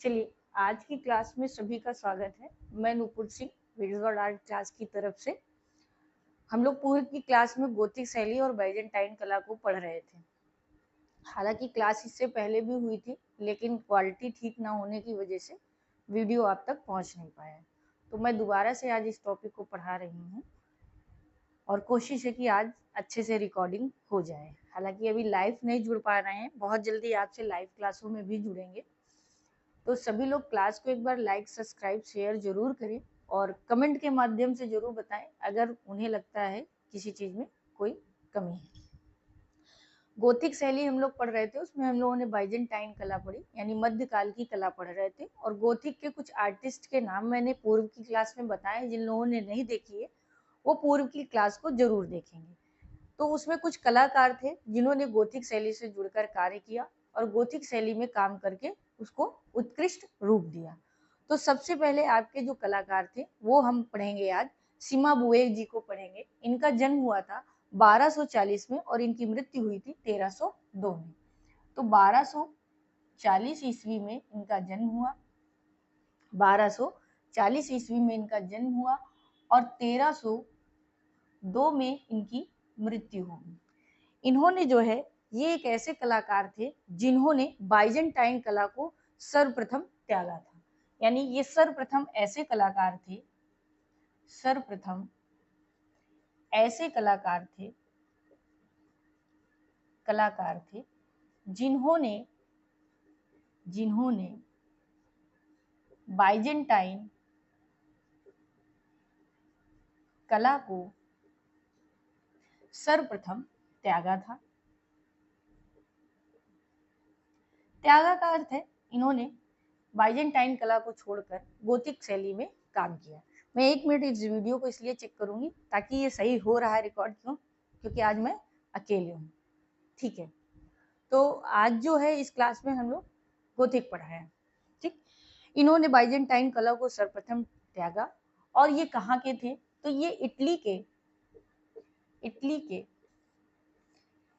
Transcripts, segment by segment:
चलिए, आज की क्लास में सभी का स्वागत है। मैं Nupur Singh visual art class की तरफ से। हम लोग पूर्व की क्लास में गोथिक शैली और बाइजेंटाइन कला को पढ़ रहे थे। हालांकि क्लास इससे पहले भी हुई थी, लेकिन क्वालिटी ठीक ना होने की वजह से वीडियो आप तक पहुंच नहीं पाया। तो मैं दोबारा से आज इस टॉपिक को पढ़ा रही हूँ और कोशिश है कि आज अच्छे से रिकॉर्डिंग हो जाए। हालांकि अभी लाइव नहीं जुड़ पा रहे हैं, बहुत जल्दी आपसे लाइव क्लासों में भी जुड़ेंगे। तो सभी लोग क्लास को एक बार लाइक सब्सक्राइब शेयर जरूर करें और कमेंट के माध्यम से जरूर बताएं अगर उन्हें लगता है किसी चीज में कोई कमी है। गोथिक शैली हम लोग पढ़ रहे थे, उसमें हम लोगों ने बाइजेंटाइन कला पढ़ी, यानी मध्यकाल की कला पढ़ रहे थे। और गोथिक के कुछ आर्टिस्ट के नाम मैंने पूर्व की क्लास में बताए। जिन लोगों ने नहीं देखी है वो पूर्व की क्लास को जरूर देखेंगे। तो उसमें कुछ कलाकार थे जिन्होंने गोथिक शैली से जुड़कर कार्य किया और गोथिक शैली में काम करके उसको उत्कृष्ट रूप दिया। तो सबसे पहले आपके जो कलाकार थे वो हम पढ़ेंगे आज। सिमाबुए जी को पढ़ेंगे। इनका जन्म हुआ था 1240 में और इनकी मृत्यु हुई थी 1302 में। तो 1240 ईस्वी में इनका जन्म हुआ, 1240 ईस्वी में इनका जन्म हुआ और 1302 में इनकी मृत्यु होगी। इन्होंने जो है ये एक ऐसे कलाकार थे जिन्होंने बाइजेंटाइन कला को सर्वप्रथम त्यागा था। यानी ये सर्वप्रथम ऐसे कलाकार थे, सर्वप्रथम ऐसे कलाकार थे जिन्होंने जिन्होंने बाइजेंटाइन कला को सर्वप्रथम त्यागा था। त्यागा का अर्थ है इन्होंने बाइजेंटाइन कला को छोड़कर गोथिक शैली में काम किया। मैं 1 मिनट इस वीडियो को इसलिए चेक करूंगी ताकि ये सही हो रहा है रिकॉर्ड, क्योंकि आज मैं अकेले हूँ। ठीक है, तो आज जो है इस क्लास में हम लोग गोथिक पढ़ा है। ठीक, इन्होंने बाइजेंटाइन कला को सर्वप्रथम त्यागा और ये कहाँ के थे? तो ये इटली के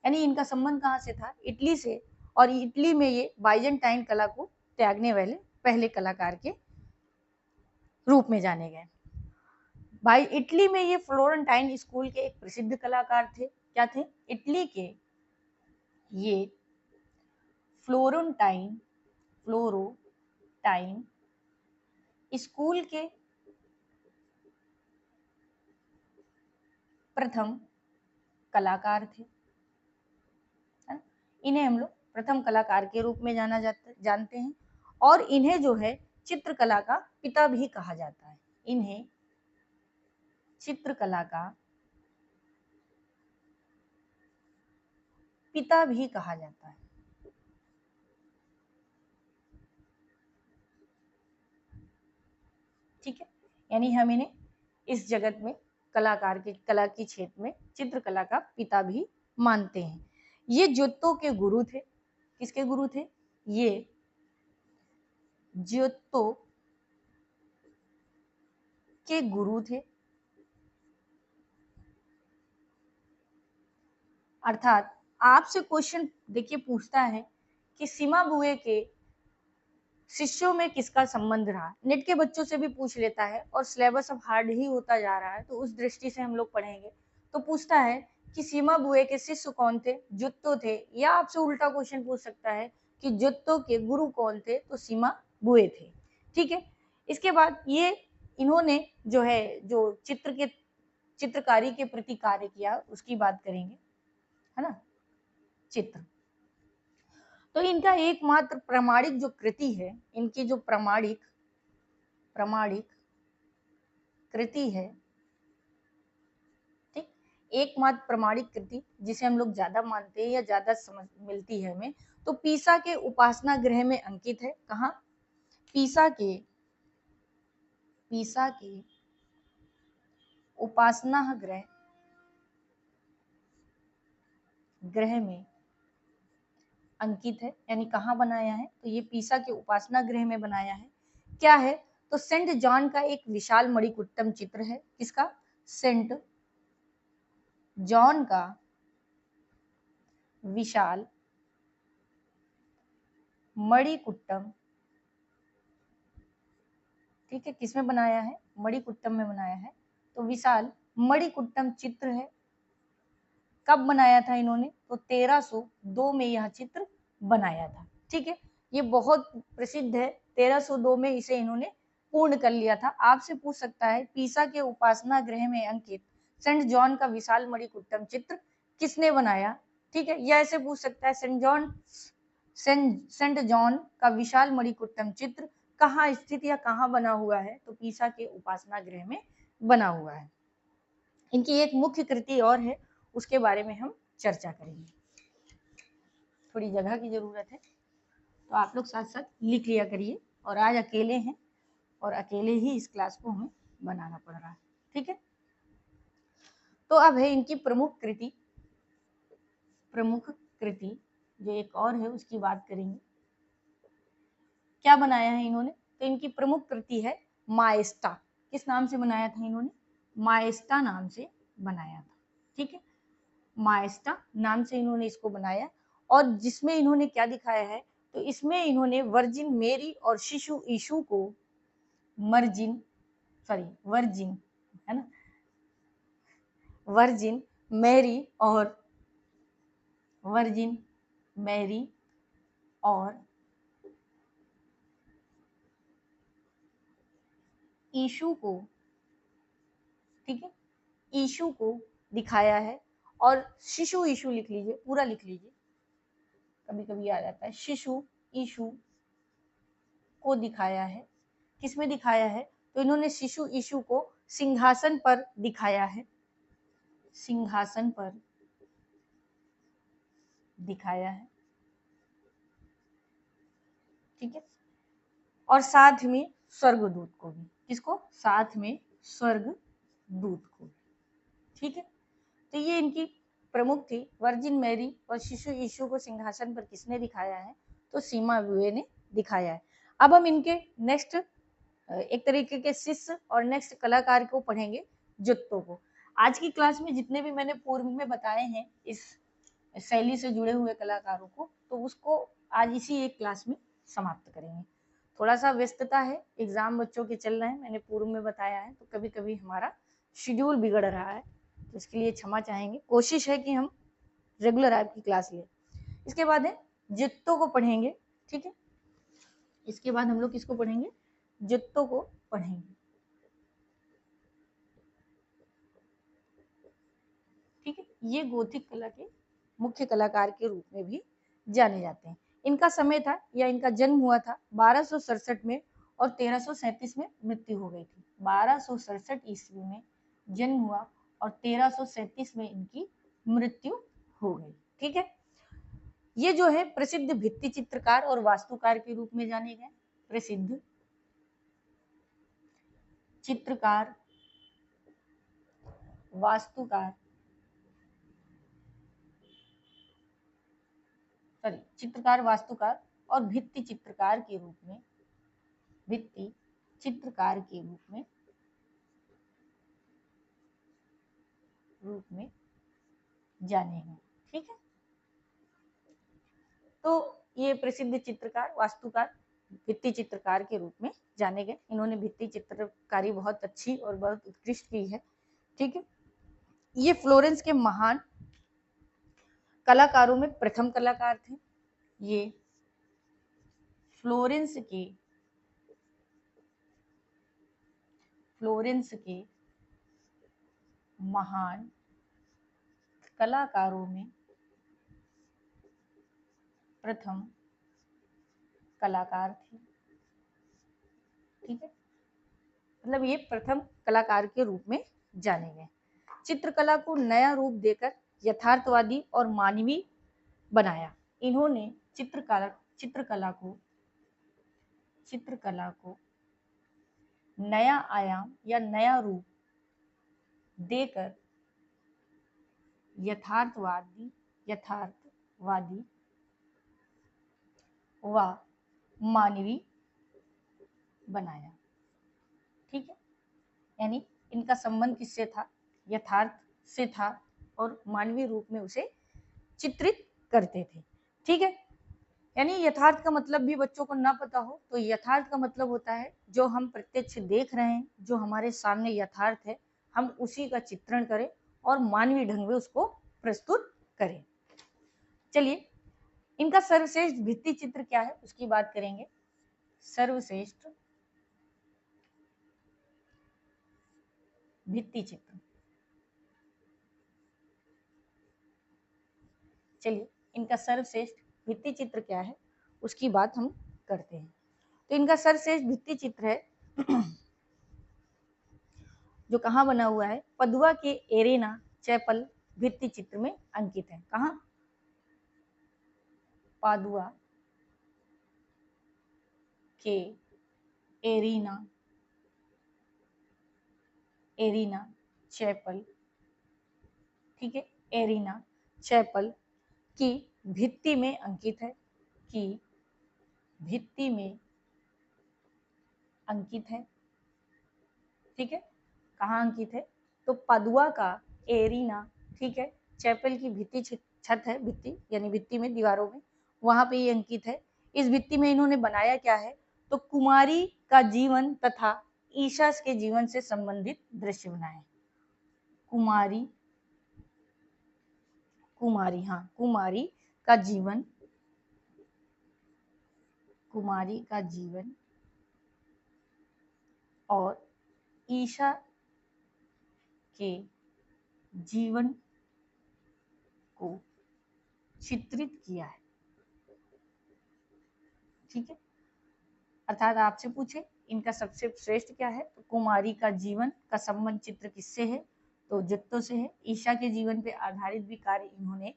यानी इनका संबंध कहाँ से था? इटली से। और इटली में ये बाइजेंटाइन कला को त्यागने वाले पहले कलाकार के रूप में जाने गए। भाई इटली में ये फ्लोरेंटाइन स्कूल के एक प्रसिद्ध कलाकार थे। क्या थे? इटली के ये फ्लोरेंटाइन स्कूल के प्रथम कलाकार थे। इन्हें हम लोग प्रथम कलाकार के रूप में जानते हैं और इन्हें जो है चित्रकला का पिता भी कहा जाता है। इन्हें चित्रकला का पिता भी कहा जाता है। ठीक है, यानी हम इन्हें इस जगत में कला की क्षेत्र में चित्रकला का पिता भी मानते हैं। ये ज्योतो के गुरु थे। किसके गुरु थे? ये ज्योतो के गुरु थे। अर्थात आपसे क्वेश्चन देखिए पूछता है कि सिमाबुए के शिष्यों में किसका संबंध रहा। नेट के बच्चों से भी पूछ लेता है और सिलेबस अब हार्ड ही होता जा रहा है, तो उस दृष्टि से हम लोग पढ़ेंगे। तो पूछता है कि सिमाबुए के शिष्य कौन थे? जुत्तो थे। या आपसे उल्टा क्वेश्चन पूछ सकता है कि जुत्तो के गुरु कौन थे? तो सिमाबुए थे। ठीक है, इसके बाद ये इन्होंने जो है जो चित्रकारी के प्रति कार्य किया उसकी बात करेंगे, है ना। चित्र तो इनका एकमात्र प्रमाणिक जो कृति है, इनकी जो प्रमाणिक कृति है, ठीक, एकमात्र प्रमाणिक कृति जिसे हम लोग ज्यादा मानते हैं या ज्यादा समझ मिलती है हमें, तो पीसा के उपासना गृह में अंकित है। कहाँ? पीसा के उपासना गृह में अंकित है। यानी कहाँ बनाया है? तो ये पीसा के उपासना गृह में बनाया है। क्या है? तो सेंट जॉन का एक विशाल मणिकुट्टम चित्र है। किसका? सेंट जॉन का विशाल मणिकुट्टम ठीक है, किसमें बनाया है? मणिकुट्टम में बनाया है। तो विशाल मणिकुट्टम चित्र है। कब बनाया था इन्होंने? तो 1302 में यह चित्र बनाया था। ठीक है, ये बहुत प्रसिद्ध है। 1302 में इसे इन्होंने पूर्ण कर लिया था। आपसे पूछ सकता है पीसा के उपासना गृह में अंकित सेंट जॉन का विशाल मणिकुट्टम चित्र किसने बनाया? ठीक है, यह ऐसे पूछ सकता है सेंट जॉन का विशाल मणिकुट्टम चित्र कहाँ स्थित या कहाँ बना हुआ है? तो पीसा के उपासना गृह में बना हुआ है। इनकी एक मुख्य कृति और है, उसके बारे में हम चर्चा करेंगे। थोड़ी जगह की जरूरत है, तो आप लोग साथ साथ लिख लिया करिए। और आज अकेले हैं और अकेले ही इस क्लास को हमें बनाना पड़ रहा है। ठीक है, तो अब है इनकी प्रमुख कृति जो एक और है उसकी बात करेंगे। क्या बनाया है इन्होंने? तो इनकी प्रमुख कृति है माएस्टा। किस नाम से बनाया था इन्होंने? माएस्टा नाम से बनाया था। ठीक है, माएस्टा नाम से इन्होंने इसको बनाया। और जिसमें इन्होंने क्या दिखाया है? तो इसमें इन्होंने वर्जिन मेरी और शिशु यीशु को वर्जिन है ना, वर्जिन मैरी और यीशु को, ठीक है, यीशु को दिखाया है। और शिशु यीशु लिख लीजिए, पूरा लिख लीजिए, कभी कभी आ जाता है। शिशु यीशु को दिखाया है। किसमें दिखाया है? तो इन्होंने शिशु यीशु को सिंहासन पर दिखाया है, सिंहासन पर दिखाया है। ठीक है, और साथ में स्वर्गदूत को भी। किसको? साथ में स्वर्गदूत को भी। ठीक है, तो ये इनकी प्रमुख थी। वर्जिन मैरी और शिशु यीशु को सिंहासन पर किसने दिखाया है? तो सीमा बुए ने दिखाया है। अब हम इनके नेक्स्ट एक तरीके के शिष्य और नेक्स्ट कलाकार को पढ़ेंगे, जुत्तो को। आज की क्लास में जितने भी मैंने पूर्व में बताए हैं इस शैली से जुड़े हुए कलाकारों को, तो उसको आज इसी एक क्लास में समाप्त करेंगे। थोड़ा सा व्यस्तता है, एग्जाम बच्चों के चल रहे हैं, मैंने पूर्व में बताया है, तो कभी कभी हमारा शेड्यूल बिगड़ रहा है, तो इसके लिए क्षमा चाहेंगे। कोशिश है कि हम रेगुलर आपकी क्लास लें। इसके बाद है जुत्तो को पढ़ेंगे। ठीक है, इसके बाद हम लोग किसको पढ़ेंगे? जुत्तो को पढ़ेंगे। ठीक है, ये गोथिक कला के मुख्य कलाकार के रूप में भी जाने जाते हैं। इनका समय था या इनका जन्म हुआ था 1267 में और 1337 में मृत्यु हो गई थी। 1267 ईस्वी में जन्म हुआ और 1337 में इनकी मृत्यु हो गई। ठीक है, ये जो है प्रसिद्ध भित्ति चित्रकार और वास्तुकार के रूप में जाने गए। प्रसिद्ध चित्रकार, वास्तुकार, चित्रकार, वास्तुकार और भित्ति चित्रकार के रूप में जाने हैं। ठीक है, तो ये प्रसिद्ध चित्रकार, वास्तुकार, भित्ति चित्रकार के रूप में जाने गए। इन्होंने भित्ति चित्रकारी बहुत अच्छी और बहुत उत्कृष्ट की है। ठीक है, ये फ्लोरेंस के महान कलाकारों में प्रथम कलाकार थे। ये फ्लोरेंस के महान कलाकारों में प्रथम कलाकार थे। ठीक है, मतलब ये प्रथम कलाकार के रूप में जाने गए। चित्रकला को नया रूप देकर यथार्थवादी और मानवीय बनाया। इन्होंने चित्रकला को नया आयाम या नया रूप देकर यथार्थवादी व मानवीय बनाया। ठीक है, यानी इनका संबंध किससे था? यथार्थ से था और मानवीय रूप में उसे चित्रित करते थे। ठीक है, यानी यथार्थ का मतलब भी बच्चों को ना पता हो, तो यथार्थ का मतलब होता है जो हम प्रत्यक्ष देख रहे हैं, जो हमारे सामने यथार्थ है, हम उसी का चित्रण करें और मानवीय ढंग में उसको प्रस्तुत करें। चलिए, इनका सर्वश्रेष्ठ भित्ति चित्र क्या है उसकी बात करेंगे। सर्वश्रेष्ठ भित्ति चित्र, चलिए इनका सर्वश्रेष्ठ भित्ति चित्र क्या है उसकी बात हम करते हैं। तो इनका सर्वश्रेष्ठ भित्ति चित्र है जो कहाँ बना हुआ है, पदुआ के एरेना चैपल भित्ति चित्र में अंकित है। कहाँ? पादुआ के एरीना चैपल, ठीक है, एरीना चैपल की भित्ति में अंकित है, की भित्ति में अंकित है, ठीक है। कहाँ अंकित है? तो पादुआ का एरीना, ठीक है, चैपल की भित्ति छत है, भित्ति यानी भित्ति में दीवारों में, वहां पे ये अंकित है। इस भित्ति में इन्होंने बनाया क्या है, तो कुमारी का जीवन तथा ईशा के जीवन से संबंधित दृश्य बनाए। कुमारी का जीवन, कुमारी का जीवन और ईशा के जीवन को चित्रित किया है, ठीक है। अर्थात आपसे पूछे इनका सबसे श्रेष्ठ क्या है, तो कुमारी का जीवन का संबंध चित्र किससे है, तो जित्तों से है। ईशा के जीवन पे आधारित भी कार्य इन्होंने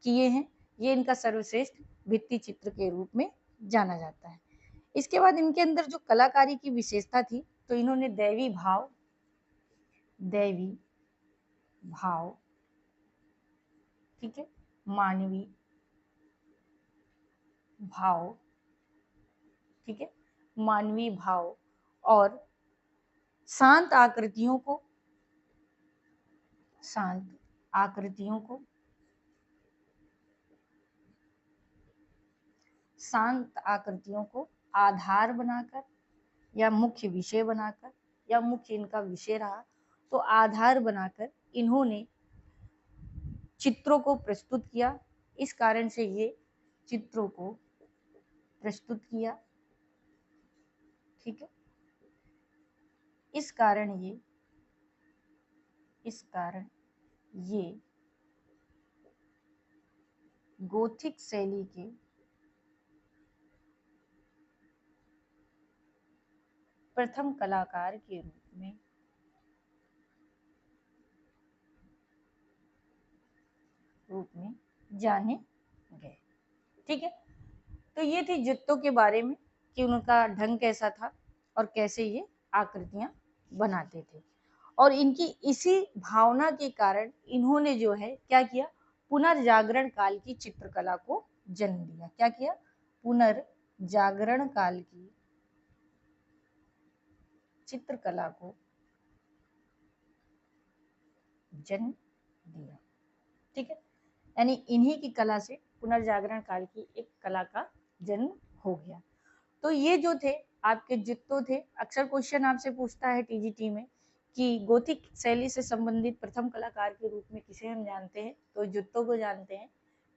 किए हैं। ये इनका सर्वश्रेष्ठ भित्ति चित्र के रूप में जाना जाता है। इसके बाद इनके अंदर जो कलाकारी की विशेषता थी, तो इन्होंने दैवी भाव, ठीक है, मानवी भाव, ठीक है, मानवीय भाव और शांत आकृतियों को आधार बनाकर या मुख्य विषय बनाकर, या मुख्य इनका विषय रहा तो आधार बनाकर इन्होंने चित्रों को प्रस्तुत किया। इस कारण से ये चित्रों को प्रस्तुत किया, ठीक है। इस कारण ये गोथिक शैली के प्रथम कलाकार के रूप में जाने गए, ठीक है। तो ये थी जित्तों के बारे में कि उनका ढंग कैसा था और कैसे ये आकृतियां बनाते थे। और इनकी इसी भावना के कारण इन्होंने जो है क्या किया, पुनर्जागरण काल की चित्रकला को जन्म दिया। क्या किया? पुनर्जागरण काल की चित्रकला को जन्म दिया, ठीक है। यानी इन्हीं की कला से पुनर्जागरण काल की एक कला का जन्म हो गया। तो ये जो थे आपके जित्तो थे। अक्सर क्वेश्चन आपसे पूछता है टीजीटी में कि गोथिक शैली से संबंधित प्रथम कलाकार के रूप में किसे हम जानते हैं, तो जित्तो को जानते हैं,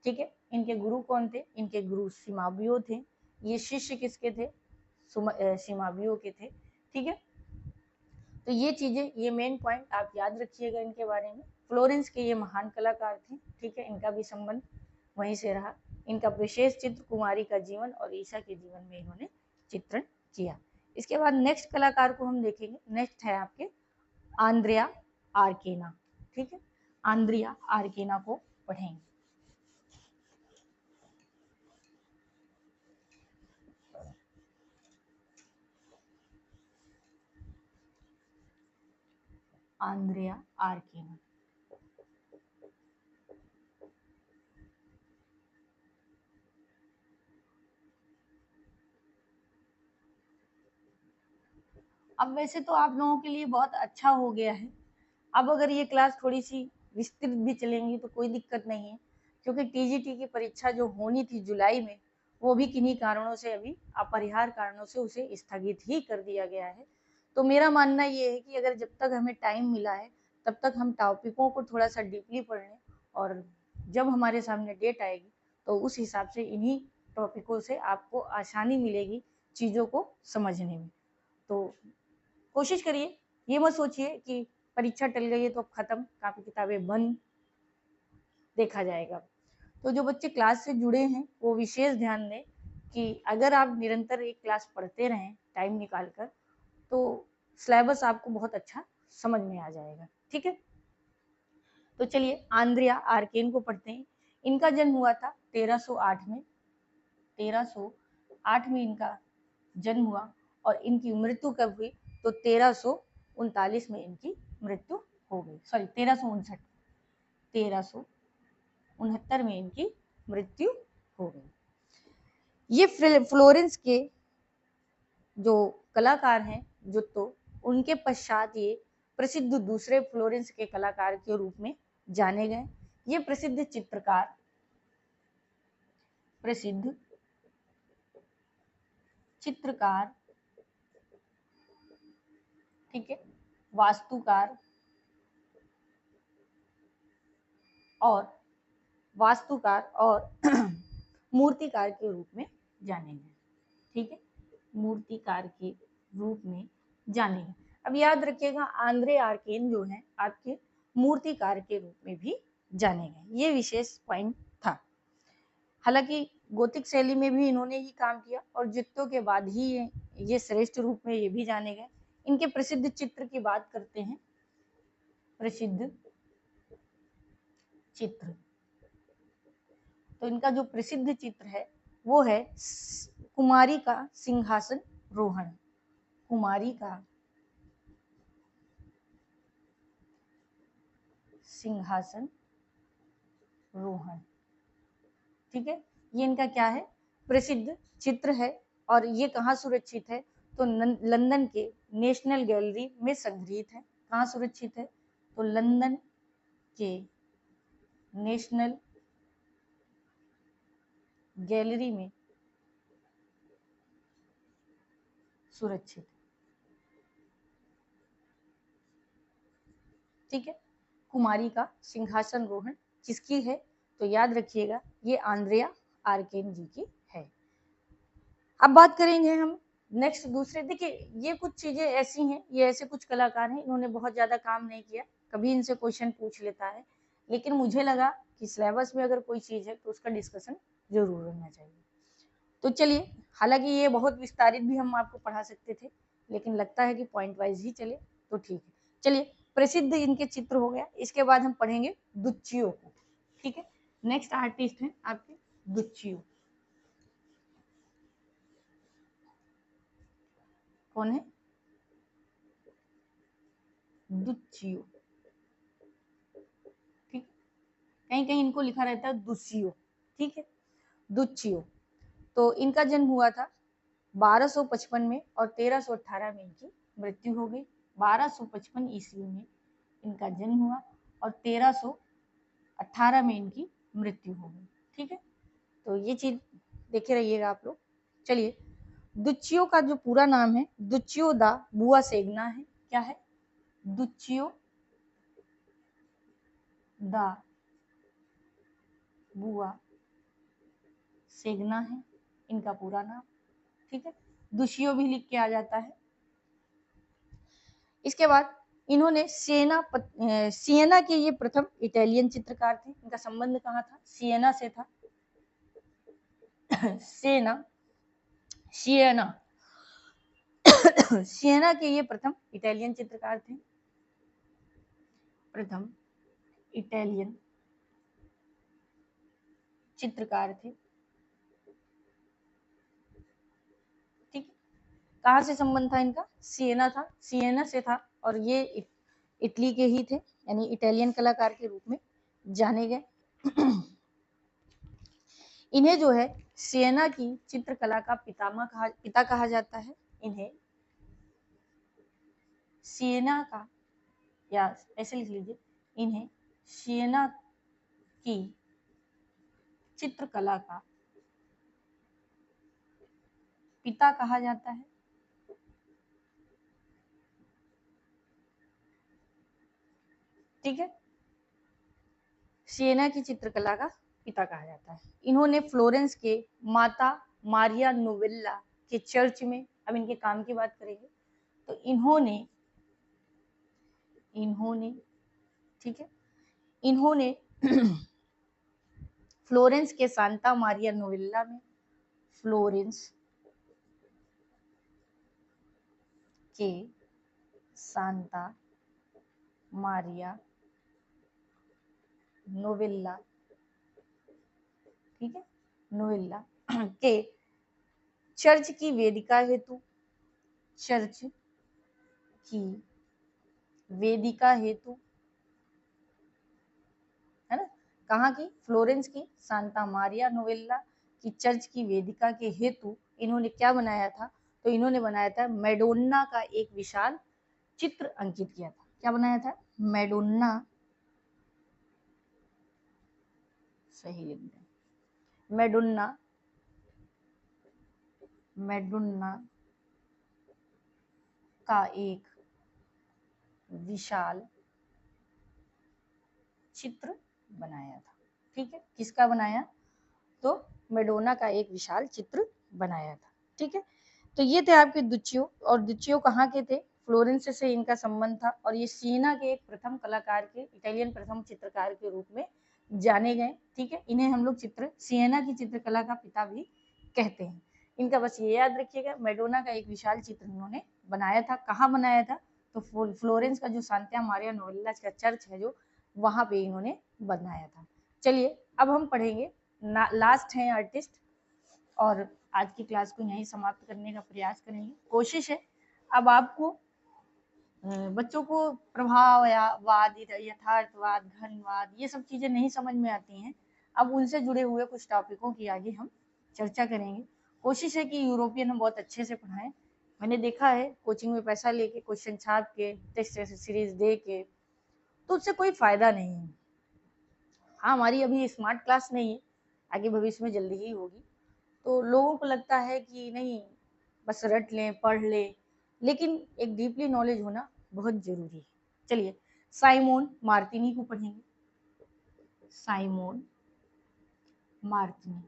ठीक है। इनके गुरु कौन थे? इनके गुरु सीमाबियो थे। ये शिष्य किसके थे? सीमाबियो के थे, ठीक है। तो ये चीजें, ये मेन पॉइंट आप याद रखिएगा इनके बारे में। फ्लोरेंस के ये महान कलाकार थे, ठीक है, इनका भी संबंध वहीं से रहा। इनका विशेष चित्र कुमारी का जीवन और ईशा के जीवन में इन्होंने चित्रण किया। इसके बाद नेक्स्ट कलाकार को हम देखेंगे। नेक्स्ट है आपके आंद्रिया आर्केना, ठीक है। आंद्रिया आर्केना को पढ़ेंगे। आंद्रिया आर्केना, अब वैसे तो आप लोगों के लिए बहुत अच्छा हो गया है। अब अगर ये क्लास थोड़ी सी विस्तृत भी चलेंगी तो कोई दिक्कत नहीं है, क्योंकि टीजीटी की परीक्षा जो होनी थी जुलाई में, वो भी किन्हीं कारणों से, अभी अपरिहार्य कारणों से उसे स्थगित ही कर दिया गया है। तो मेरा मानना ये है कि अगर जब तक हमें टाइम मिला है तब तक हम टॉपिकों को थोड़ा सा डीपली पढ़ लें, और जब हमारे सामने डेट आएगी तो उस हिसाब से इन्हीं टॉपिकों से आपको आसानी मिलेगी चीज़ों को समझने में। तो कोशिश करिए, ये मत सोचिए कि परीक्षा टल गई है तो अब खत्म, कापी किताबें बंद, देखा जाएगा। तो जो बच्चे क्लास से जुड़े हैं वो विशेष ध्यान दें कि अगर आप निरंतर एक क्लास पढ़ते रहें टाइम निकाल कर, तो सिलेबस आपको बहुत अच्छा समझ में आ जाएगा। ठीक है, तो चलिए आंद्रिया आर्केन को पढ़ते हैं। इनका जन्म हुआ था 1308 में, 1308 में इनका जन्म हुआ, और इनकी मृत्यु कब हुई तो 1339 में इनकी मृत्यु हो गई। सॉरी, 1359, 1369 में इनकी मृत्यु हो गई। ये फ्लोरेंस के जो कलाकार हैं जुत्तो, उनके पश्चात ये प्रसिद्ध दूसरे फ्लोरेंस के कलाकार के रूप में जाने गए। ये प्रसिद्ध चित्रकार, प्रसिद्ध चित्रकार, ठीक है, वास्तुकार और मूर्तिकार के रूप में जाने गए। ठीक है, मूर्तिकार के रूप में जाने गए। अब याद रखिएगा, आंद्रे आर्केन जो है आपके मूर्तिकार के रूप में भी जाने गए। ये विशेष पॉइंट था। हालांकि गोथिक शैली में भी इन्होंने ही काम किया, और जित्तो के बाद ही ये श्रेष्ठ रूप में ये भी जाने गए। इनके प्रसिद्ध चित्र की बात करते हैं। प्रसिद्ध चित्र, तो इनका जो प्रसिद्ध चित्र है वो है कुमारी का सिंहासन रोहण। कुमारी का सिंहासन रोहण, ठीक है, ये इनका क्या है, प्रसिद्ध चित्र है। और ये कहाँ सुरक्षित है तो लंदन के नेशनल गैलरी में संग्रहित है। कहाँ सुरक्षित है तो लंदन के नेशनल गैलरी में सुरक्षित। ठीक है, कुमारी का सिंहासन रोहण किसकी है तो याद रखिएगा ये आंद्रिया आर्केन जी की है। अब बात करेंगे हम नेक्स्ट दूसरे। देखिए, ये कुछ चीजें ऐसी हैं, ये ऐसे कुछ कलाकार हैं, इन्होंने बहुत ज्यादा काम नहीं किया, कभी इनसे क्वेश्चन पूछ लेता है, लेकिन मुझे लगा कि सिलेबस में अगर कोई चीज है तो उसका डिस्कशन जरूर रहना चाहिए। तो चलिए, हालांकि ये बहुत विस्तारित भी हम आपको पढ़ा सकते थे, लेकिन लगता है कि पॉइंट वाइज ही चले तो ठीक है। चलिए, प्रसिद्ध इनके चित्र हो गया, इसके बाद हम पढ़ेंगे दुच्चियो को। ठीक है, नेक्स्ट आर्टिस्ट है आपके दुच्चियो। कौन है दुच्चियो? ठीक, कहीं कहीं इनको लिखा रहता है दुस्सियो। ठीक है, दुच्चियो। तो इनका जन्म हुआ था 1255 में, और 1318 में इनकी मृत्यु हो गई। 1255 ईस्वी में इनका जन्म हुआ और 1318 में इनकी मृत्यु हो गई। ठीक है, तो ये चीज देखे रहिएगा आप लोग। चलिए, दुच्चियो का जो पूरा नाम है दुच्चियो दा बुआ सेगना है। क्या है? दुच्चियो दा बुआ सेगना है इनका पूरा नाम। ठीक है, दुशियो भी लिख के आ जाता है। इसके बाद इन्होंने सिएना के ये प्रथम इटालियन चित्रकार थे। इनका संबंध कहाँ था? सिएना से था। सिएना सिएना सिएना के ये प्रथम इटालियन चित्रकार थे। प्रथम इटालियन चित्रकार थे। ठीक, कहाँ से संबंध था इनका? सिएना था, सिएना से था, और ये इटली के ही थे, यानी इटालियन कलाकार के रूप में जाने गए। इन्हें जो है सिएना की चित्रकला का पिता कहा जाता है। इन्हें सिएना का, या ऐसे लिख लीजिए, इन्हें सिएना की चित्रकला का पिता कहा जाता है। ठीक है, सिएना की चित्रकला का पिता कहा जाता है। इन्होंने फ्लोरेंस के माता मारिया नोवेल्ला के चर्च में, अब इनके काम की बात करेंगे तो इन्होंने ठीक है, इन्होंने फ्लोरेंस के सांता मारिया नोवेल्ला में, फ्लोरेंस के सांता मारिया नोवेल्ला, ठीक है, नोवेल्ला के चर्च की वेदिका हेतु, चर्च की वेदिका हेतु, है ना, कहाँ की, फ्लोरेंस की सांता मारिया नोवेल्ला की चर्च की वेदिका के हेतु इन्होंने क्या बनाया था, तो इन्होंने बनाया था मैडोना का एक विशाल चित्र अंकित किया था। क्या बनाया था, मैडोना, सही लिख दें, मैडोना, मैडोना का एक विशाल चित्र बनाया था। ठीक है, किसका बनाया, तो मैडोना का एक विशाल चित्र बनाया था। ठीक है, तो ये थे आपके दुच्चियो, और दुच्चियो कहाँ के थे, फ्लोरेंस से इनका संबंध था, और ये सिएना के एक प्रथम कलाकार के, इटालियन प्रथम चित्रकार के रूप में जाने गए। ठीक है, इन्हें हम लोग सिएना की चित्रकला का पिता भी कहते हैं। इनका बस ये याद रखिएगा, मैडोना का एक विशाल चित्र इन्होंने बनाया था। कहाँ बनाया था, तो फ्लोरेंस का जो सांता मारिया नोवेल्ला का चर्च है जो, वहां पे इन्होंने बनाया था। चलिए अब हम पढ़ेंगे, लास्ट है आर्टिस्ट, और आज की क्लास को यहीं समाप्त करने का प्रयास करेंगे। कोशिश है अब आपको बच्चों को प्रभाव या वाद, यथार्थवाद, घनवाद, ये सब चीजें नहीं समझ में आती हैं। अब उनसे जुड़े हुए कुछ टॉपिकों की आगे हम चर्चा करेंगे। कोशिश है कि यूरोपियन हम बहुत अच्छे से पढ़ाएं। मैंने देखा है कोचिंग में पैसा लेके, क्वेश्चन छाप के, टेस्ट सीरीज दे के, तो उससे कोई फायदा नहीं है। हाँ, हमारी अभी स्मार्ट क्लास नहीं है, आगे भविष्य में जल्दी ही होगी। तो लोगों को लगता है कि नहीं, बस रट लें, पढ़ लें, लेकिन एक डीपली नॉलेज होना बहुत जरूरी है। चलिए साइमन मार्टिनी को पढ़ेंगे, साइमन मार्टिनी।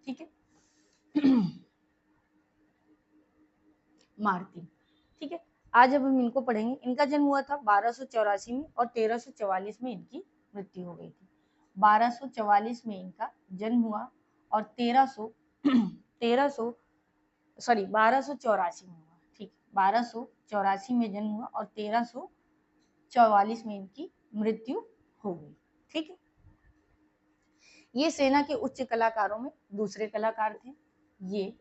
ठीक है मार्टिन, ठीक है, आज अब हम इनको पढ़ेंगे। इनका जन्म हुआ था 1284 में, और 1344 में इनकी मृत्यु हो गई थी। 1244 में इनका जन्म हुआ, और 1284 में हुआ। ठीक, 1284 में जन्म हुआ, और 1344 में इनकी मृत्यु हो गई। ठीक है, ये सेना के उच्च कलाकारों में दूसरे कलाकार थे। ये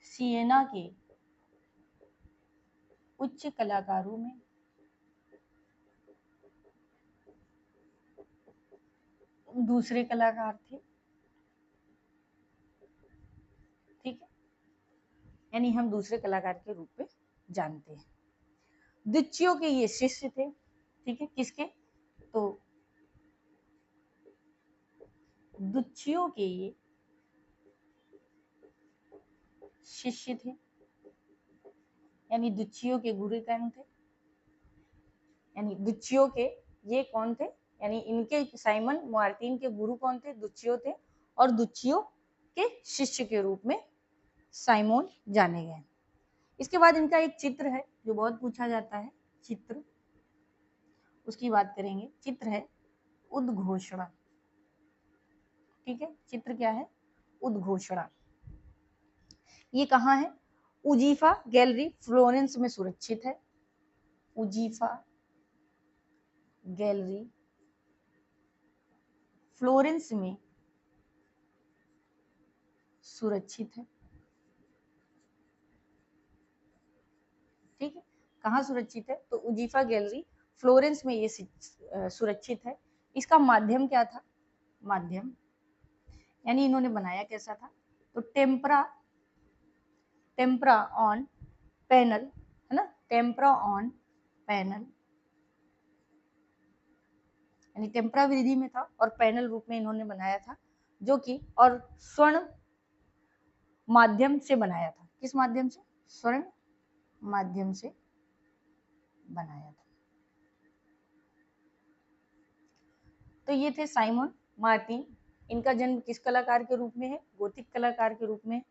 सिएना के उच्च कलाकारों में दूसरे कलाकार थे। ठीक है, यानी हम दूसरे कलाकार के रूप में जानते हैं। दुच्चियों के ये शिष्य थे। ठीक है, किसके, तो दुच्चियों के ये शिष्य थे, यानी दुच्चियों के गुरु कौन थे, यानी दुच्चियों के ये कौन थे, यानी इनके साइमन मार्टिन के गुरु कौन थे, दुच्चियों थे, और दुच्चियों के शिष्य के रूप में साइमन जाने गए। इसके बाद इनका एक चित्र है जो बहुत पूछा जाता है, चित्र, उसकी बात करेंगे। चित्र है उद्घोषणा। ठीक है, चित्र क्या है, उद्घोषणा। ये कहाँ है, उजीफा गैलरी फ्लोरेंस में सुरक्षित है। उजीफा गैलरी फ्लोरेंस में सुरक्षित है। ठीक है, कहाँ सुरक्षित है, तो उजीफा गैलरी फ्लोरेंस में ये सुरक्षित है। इसका माध्यम क्या था, माध्यम यानी इन्होंने बनाया कैसा था, तो टेम्परा ऑन पैनल, है ना, टेम्परा ऑन पैनल, यानी टेम्परावरी में था और पैनल रूप में इन्होंने बनाया था, जो कि और स्वर्ण माध्यम से बनाया था। किस माध्यम से? स्वर्ण माध्यम से बनाया था। तो ये थे साइमन मार्टिन। इनका जन्म किस कलाकार के रूप में है? गोथिक कलाकार के रूप में,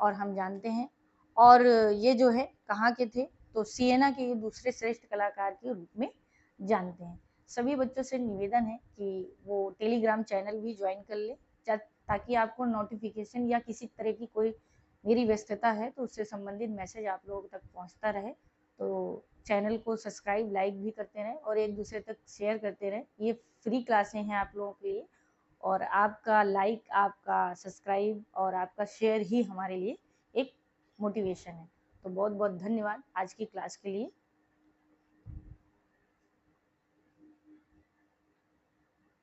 और हम जानते हैं। और ये जो है कहाँ के थे? तो सिएना के ये दूसरे श्रेष्ठ कलाकार के रूप में जानते हैं। सभी बच्चों से निवेदन है कि वो टेलीग्राम चैनल भी ज्वाइन कर ले, ताकि आपको नोटिफिकेशन या किसी तरह की कोई मेरी व्यस्तता है तो उससे संबंधित मैसेज आप लोगों तक पहुंचता रहे। तो चैनल को सब्सक्राइब, लाइक भी करते रहें और एक दूसरे तक शेयर करते रहें। ये फ्री क्लासें हैं आप लोगों के लिए, और आपका लाइक, आपका सब्सक्राइब और आपका शेयर ही हमारे लिए एक मोटिवेशन है। तो बहुत बहुत धन्यवाद आज की क्लास के लिए।